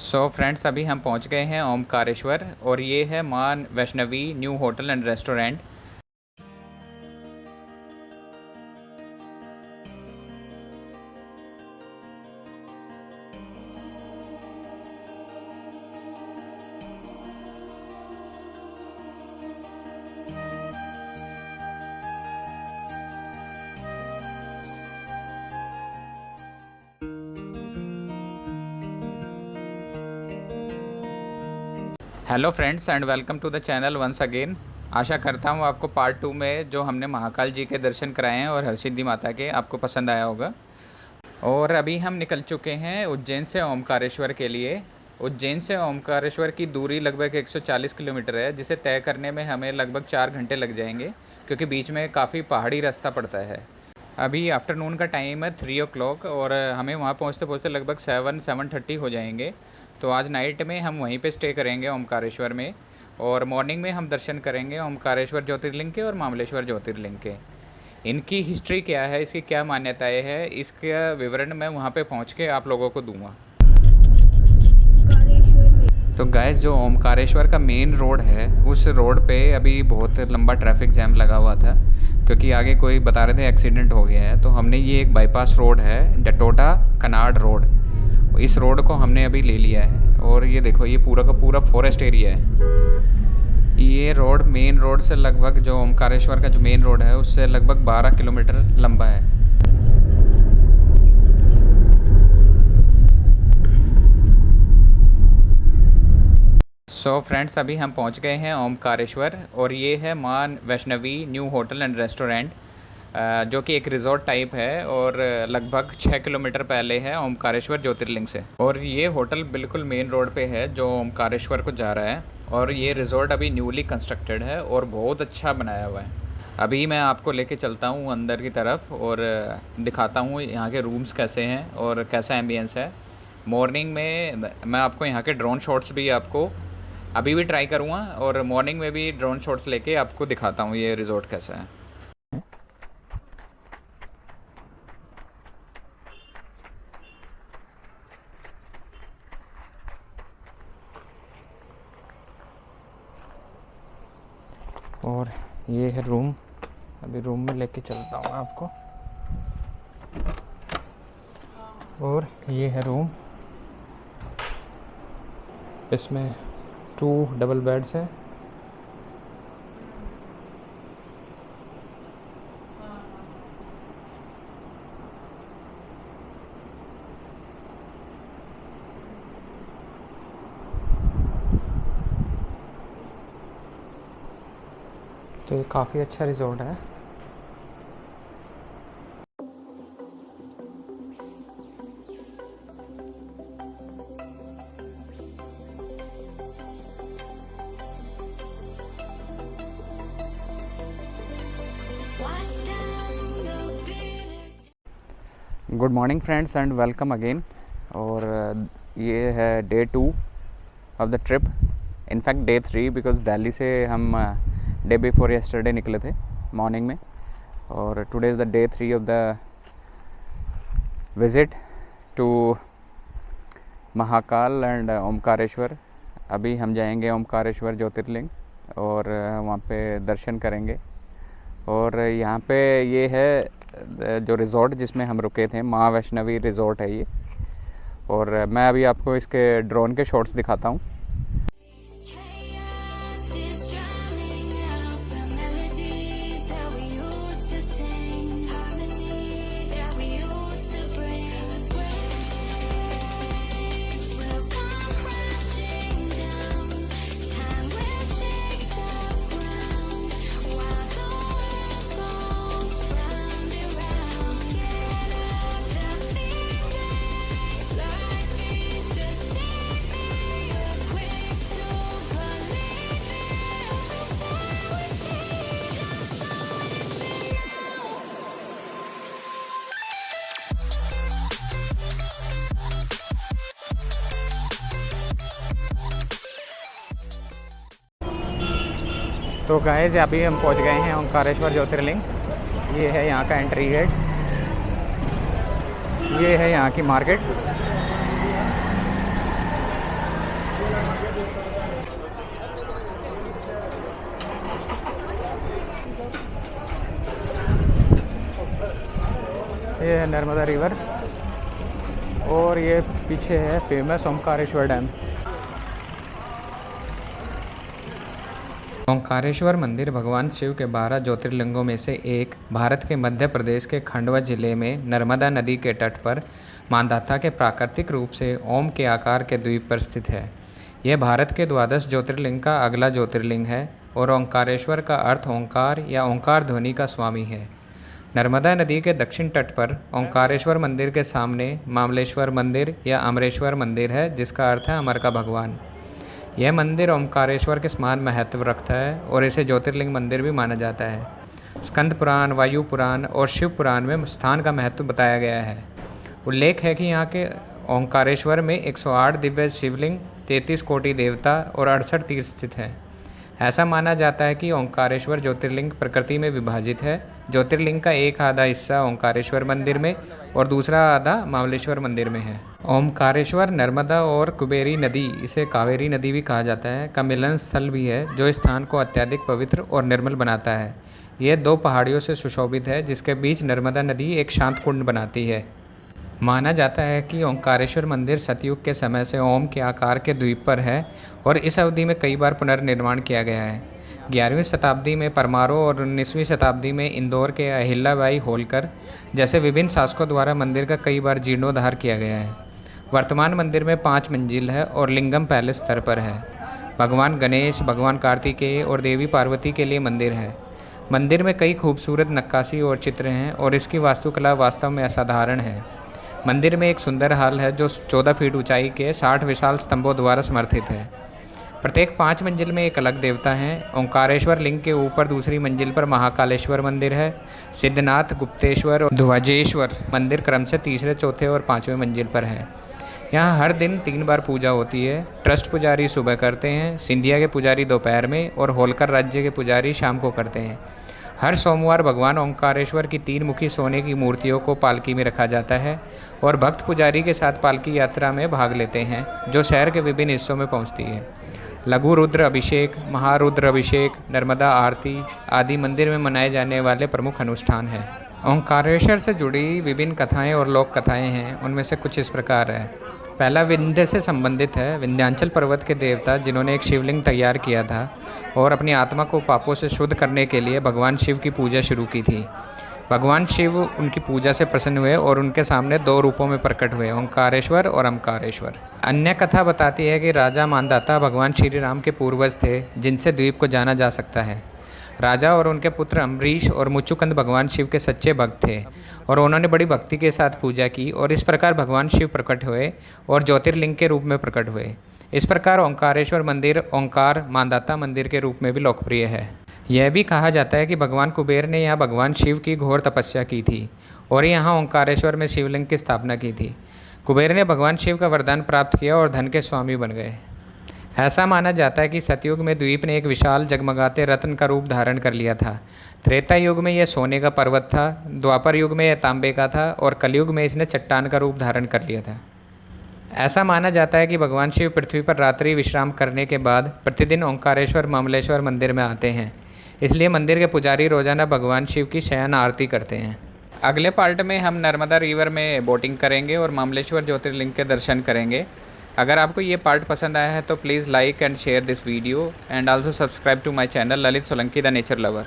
Friends, अभी हम पहुंच गए हैं ओमकारेश्वर और ये है मां Vaishnavi new hotel and restaurant. Hello friends and welcome to the channel once again. आशा करता हूँ आपको पार्ट 2 में जो हमने महाकाल जी के दर्शन कराए हैं और हरसिद्धि माता के आपको पसंद आया होगा। और अभी हम निकल चुके हैं उज्जैन से ओमकारेश्वर के लिए। उज्जैन से ओमकारेश्वर की दूरी लगभग 140 किलोमीटर है, जिसे तय करने में हमें लगभग 4 घंटे लग जाएंगे क्योंकि बीच में काफ़ी पहाड़ी रास्ता पड़ता है। अभी आफ्टरनून का टाइम है 3 o'clock और हमें वहाँ पहुँचते पहुँचते लगभग 7-7:30 हो जाएंगे। तो आज नाइट में हम वहीं पे स्टे करेंगे ओमकारेश्वर में, और मॉर्निंग में हम दर्शन करेंगे ओमकारेश्वर ज्योतिर्लिंग के और मामलेश्वर ज्योतिर्लिंग के। इनकी हिस्ट्री क्या है, इसकी क्या मान्यताएं है, इसका विवरण मैं वहाँ पे पहुँच के आप लोगों को दूँगा। तो गाइस, जो ओमकारेश्वर का मेन रोड है उस रोड पे अभी बहुत लंबा ट्रैफिक जैम लगा हुआ था क्योंकि आगे कोई बता रहे थे एक्सीडेंट हो गया है। तो हमने ये एक बाईपास रोड है, डटोटा कनाड रोड, इस रोड को हमने अभी ले लिया है। और ये देखो, ये पूरा का पूरा फॉरेस्ट एरिया है। ये रोड मेन रोड से लगभग, जो ओमकारेश्वर का जो मेन रोड है उससे लगभग 12 किलोमीटर लंबा है। फ्रेंड्स, अभी हम पहुंच गए हैं ओमकारेश्वर और ये है मां Vaishnavi new hotel and restaurant, जो कि एक रिजॉर्ट टाइप है और लगभग 6 किलोमीटर पहले है ओमकारेश्वर ज्योतिर्लिंग से। और ये होटल बिल्कुल मेन रोड पे है जो ओमकारेश्वर को जा रहा है। और ये रिजॉर्ट अभी न्यूली कंस्ट्रक्टेड है और बहुत अच्छा बनाया हुआ है। अभी मैं आपको लेके चलता हूँ अंदर की तरफ और दिखाता हूँ यहाँ के रूम्स कैसे हैं और कैसा एम्बियंस है। मॉर्निंग में मैं आपको यहाँ के ड्रोन शॉट्स भी आपको अभी भी ट्राई करूँगा और मॉर्निंग में भी ड्रोन शॉट्स लेके आपको दिखाता हूँ ये रिजॉर्ट कैसा है। और ये है रूम, अभी रूम में लेके चलता हूँ आपको। और ये है रूम, इसमें 2 डबल बेड्स हैं। तो ये काफ़ी अच्छा रिजॉर्ट है। Good morning friends and welcome again. और ये है day 2 of the trip, in fact day 3, because Delhi से हम डे बिफोर यस्टरडे निकले थे मॉर्निंग में। और today is the day 3 of the visit to Mahakal and Omkareshwar. अभी हम जाएंगे ओमकारेश्वर ज्योतिर्लिंग और वहाँ पे दर्शन करेंगे। और यहाँ पे ये है जो रिज़ॉर्ट जिसमें हम रुके थे, मां वैष्णवी रिज़ॉर्ट है ये। और मैं अभी आपको इसके ड्रोन के शॉट्स दिखाता हूँ। तो गाइस, अभी हम पहुंच गए हैं ओमकारेश्वर ज्योतिर्लिंग। ये है यहाँ का एंट्री गेट, ये है यहाँ की मार्केट। ये है नर्मदा रिवर और ये पीछे है फेमस ओंकारेश्वर डैम। ओंकारेश्वर मंदिर भगवान शिव के 12 ज्योतिर्लिंगों में से एक भारत के मध्य प्रदेश के खंडवा जिले में नर्मदा नदी के तट पर मांधाता के प्राकृतिक रूप से ओम के आकार के द्वीप पर स्थित है। यह भारत के 12 ज्योतिर्लिंग का अगला ज्योतिर्लिंग है और ओंकारेश्वर का अर्थ ओंकार या ओंकार ध्वनि का स्वामी है। नर्मदा नदी के दक्षिण तट पर ओंकारेश्वर मंदिर के सामने मामलेश्वर मंदिर या अमरेश्वर मंदिर है, जिसका अर्थ है अमर का भगवान। यह मंदिर ओंकारेश्वर के समान महत्व रखता है और इसे ज्योतिर्लिंग मंदिर भी माना जाता है। स्कंद पुराण, वायु पुराण और शिव पुराण में स्थान का महत्व बताया गया है। उल्लेख है कि यहाँ के ओंकारेश्वर में 108 दिव्य शिवलिंग, 33 कोटि देवता और 68 तीर्थ स्थित हैं। ऐसा माना जाता है कि ओंकारेश्वर ज्योतिर्लिंग प्रकृति में विभाजित है। ज्योतिर्लिंग का एक आधा हिस्सा ओंकारेश्वर मंदिर में और दूसरा आधा मामलेश्वर मंदिर में है। ओंकारेश्वर नर्मदा और कुबेरी नदी, इसे कावेरी नदी भी कहा जाता है, का मिलन स्थल भी है, जो स्थान को अत्यधिक पवित्र और निर्मल बनाता है। यह 2 पहाड़ियों से सुशोभित है, जिसके बीच नर्मदा नदी एक शांत कुंड बनाती है। माना जाता है कि ओंकारेश्वर मंदिर सतयुग के समय से ओम के आकार के द्वीप पर है और इस अवधि में कई बार पुनर्निर्माण किया गया है। 11वीं शताब्दी में परमारो और 19वीं शताब्दी में इंदौर के अहिल्याबाई होलकर जैसे विभिन्न शासकों द्वारा मंदिर का कई बार जीर्णोद्धार किया गया है। वर्तमान मंदिर में 5 मंजिल है और लिंगम पहले स्तर पर है। भगवान गणेश, भगवान कार्तिकेय और देवी पार्वती के लिए मंदिर है। मंदिर में कई खूबसूरत नक्काशी और चित्र हैं और इसकी वास्तुकला वास्तव में असाधारण है। मंदिर में एक सुंदर हॉल है जो 14 फीट ऊंचाई के 60 विशाल स्तंभों द्वारा समर्थित है। प्रत्येक 5 मंजिल में एक अलग देवता हैं। ओंकारेश्वर लिंग के ऊपर दूसरी मंजिल पर महाकालेश्वर मंदिर है। सिद्धनाथ, गुप्तेश्वर और ध्वजेश्वर मंदिर क्रम से तीसरे, चौथे और 5वें मंजिल पर है। यहाँ हर दिन 3 बार पूजा होती है। ट्रस्ट पुजारी सुबह करते हैं, सिंधिया के पुजारी दोपहर में और होलकर राज्य के पुजारी शाम को करते हैं। हर सोमवार भगवान ओंकारेश्वर की 3 मुखी सोने की मूर्तियों को पालकी में रखा जाता है और भक्त पुजारी के साथ पालकी यात्रा में भाग लेते हैं, जो शहर के विभिन्न हिस्सों में पहुंचती है। लघु रुद्र अभिषेक, महारुद्र अभिषेक, नर्मदा आरती आदि मंदिर में मनाए जाने वाले प्रमुख अनुष्ठान हैं। ओंकारेश्वर से जुड़ी विभिन्न कथाएं और लोक कथाएं हैं। उनमें से कुछ इस प्रकार है। पहला विंध्य से संबंधित है। विंध्यांचल पर्वत के देवता, जिन्होंने एक शिवलिंग तैयार किया था और अपनी आत्मा को पापों से शुद्ध करने के लिए भगवान शिव की पूजा शुरू की थी। भगवान शिव उनकी पूजा से प्रसन्न हुए और उनके सामने 2 रूपों में प्रकट हुए, ओंकारेश्वर और अमकारेश्वर। अन्य कथा बताती है कि राजा मांधाता भगवान श्री राम के पूर्वज थे, जिनसे द्वीप को जाना जा सकता है। राजा और उनके पुत्र अम्बरीश और मुचुकुंद भगवान शिव के सच्चे भक्त थे और उन्होंने बड़ी भक्ति के साथ पूजा की और इस प्रकार भगवान शिव प्रकट हुए और ज्योतिर्लिंग के रूप में प्रकट हुए। इस प्रकार ओंकारेश्वर मंदिर ओंकार मांधाता मंदिर के रूप में भी लोकप्रिय है। यह भी कहा जाता है कि भगवान कुबेर ने यहाँ भगवान शिव की घोर तपस्या की थी और यहाँ ओंकारेश्वर में शिवलिंग की स्थापना की थी। कुबेर ने भगवान शिव का वरदान प्राप्त किया और धन के स्वामी बन गए। ऐसा माना जाता है कि सतयुग में द्वीप ने एक विशाल जगमगाते रत्न का रूप धारण कर लिया था। त्रेता युग में यह सोने का पर्वत था, द्वापर युग में यह तांबे का था और कलयुग में इसने चट्टान का रूप धारण कर लिया था। ऐसा माना जाता है कि भगवान शिव पृथ्वी पर रात्रि विश्राम करने के बाद प्रतिदिन ओंकारेश्वर मामलेश्वर मंदिर में आते हैं, इसलिए मंदिर के पुजारी रोजाना भगवान शिव की शयन आरती करते हैं। अगले पार्ट में हम नर्मदा रिवर में बोटिंग करेंगे और मामलेश्वर ज्योतिर्लिंग के दर्शन करेंगे। अगर आपको ये पार्ट पसंद आया है तो please like and share this video and also subscribe to my channel Lalit Solanki the nature lover.